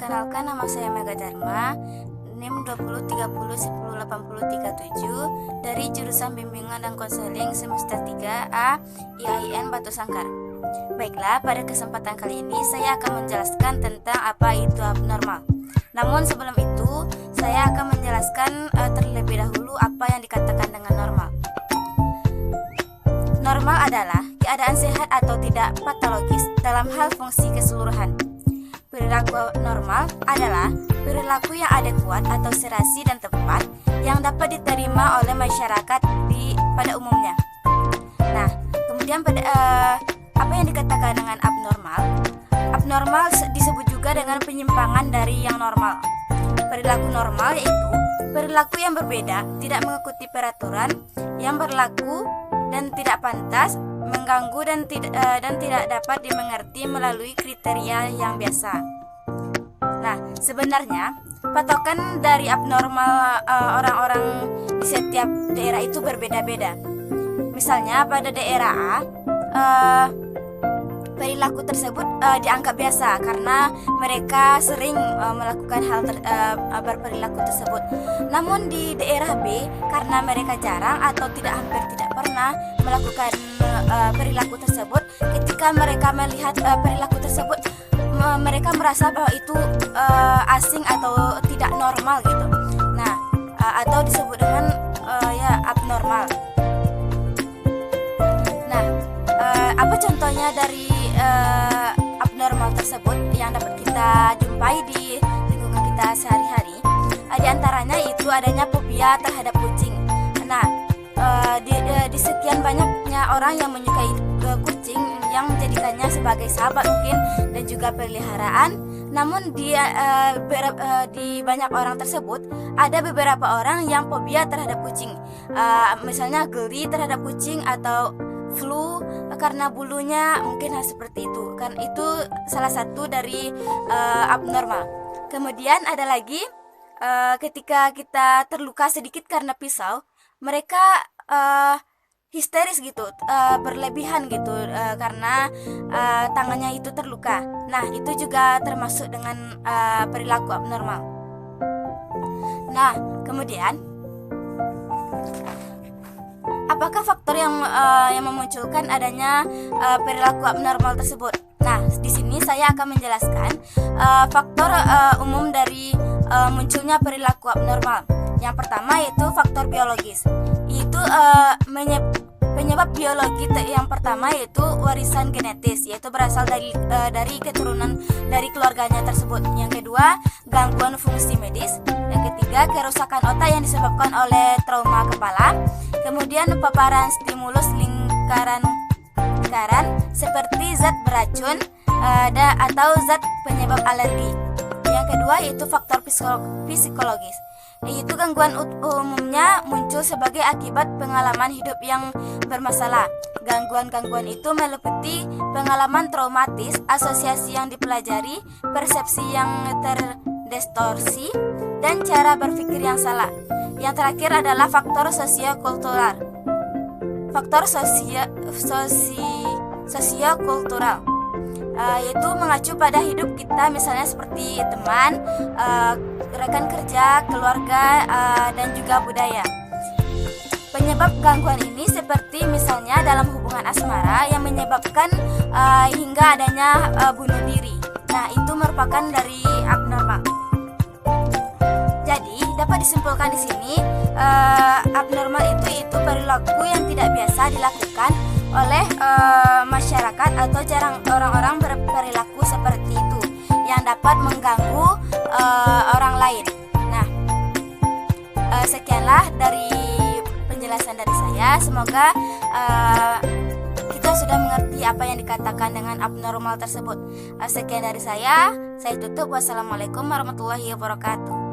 Perkenalkan, nama saya Mega Dharma, NIM 2030108037 dari jurusan Bimbingan dan Konseling semester 3A IAIN Batu Sangkar. Baiklah, pada kesempatan kali ini saya akan menjelaskan tentang apa itu abnormal. Namun sebelum itu, saya akan menjelaskan terlebih dahulu apa yang dikatakan dengan normal. Normal adalah keadaan sehat atau tidak patologis dalam hal fungsi keseluruhan. Perilaku normal adalah perilaku yang adekuat atau serasi dan tepat yang dapat diterima oleh masyarakat pada umumnya. Nah, kemudian apa yang dikatakan dengan abnormal? Abnormal disebut juga dengan penyimpangan dari yang normal. Perilaku normal yaitu perilaku yang berbeda, tidak mengikuti peraturan yang berlaku dan tidak pantas, mengganggu dan tidak dapat dimengerti melalui kriteria yang biasa. Nah, sebenarnya patokan dari abnormal orang-orang di setiap daerah itu berbeda-beda. Misalnya pada daerah A, perilaku tersebut dianggap biasa karena mereka sering melakukan hal berperilaku tersebut. Namun di daerah B, karena mereka jarang atau hampir tidak pernah melakukan perilaku tersebut, ketika mereka melihat perilaku tersebut, mereka merasa bahwa itu asing atau tidak normal gitu. Nah, atau disebut dengan abnormal. Nah, apa contohnya dari abnormal tersebut yang dapat kita jumpai di lingkungan kita sehari-hari? Di antaranya itu adanya fobia terhadap kucing. Nah, di sekian banyaknya orang yang menyukai kucing yang menjadikannya sebagai sahabat mungkin dan juga peliharaan, namun di banyak orang tersebut ada beberapa orang yang fobia terhadap kucing, misalnya geli terhadap kucing atau flu karena bulunya, mungkin hal seperti itu. Kan itu salah satu dari abnormal. Kemudian ada lagi ketika kita terluka sedikit karena pisau, mereka histeris gitu, berlebihan gitu karena tangannya itu terluka. Nah, itu juga termasuk dengan perilaku abnormal. Nah, kemudian apakah faktor yang memunculkan adanya perilaku abnormal tersebut? Nah, di sini saya akan menjelaskan faktor umum dari munculnya perilaku abnormal. Yang pertama yaitu faktor biologis. Itu penyebab biologi yang pertama yaitu warisan genetis, yaitu berasal dari keturunan dari keluarganya tersebut. Yang kedua, gangguan fungsi medis. Yang ketiga, kerusakan otak yang disebabkan oleh trauma kepala. Kemudian paparan stimulus lingkaran seperti zat beracun atau zat penyebab alergi. Yang kedua yaitu faktor psikologis, yaitu gangguan umumnya muncul sebagai akibat pengalaman hidup yang bermasalah. Gangguan-gangguan itu meliputi pengalaman traumatis, asosiasi yang dipelajari, persepsi yang terdistorsi, dan cara berpikir yang salah. Yang terakhir adalah faktor sosiokultural. Faktor sosiokultural yaitu mengacu pada hidup kita, misalnya seperti teman, rekan kerja, keluarga, dan juga budaya. Penyebab gangguan ini seperti misalnya dalam hubungan asmara yang menyebabkan hingga adanya bunuh diri. Nah, itu merupakan dari abnormal. Jadi dapat disimpulkan di sini abnormal itu perilaku yang tidak biasa dilakukan oleh masyarakat atau jarang orang-orang berperilaku seperti itu yang dapat mengganggu orang lain. Nah, sekianlah dari penjelasan dari saya. Semoga kita sudah mengerti apa yang dikatakan dengan abnormal tersebut. Sekian dari saya tutup. Wassalamualaikum warahmatullahi wabarakatuh.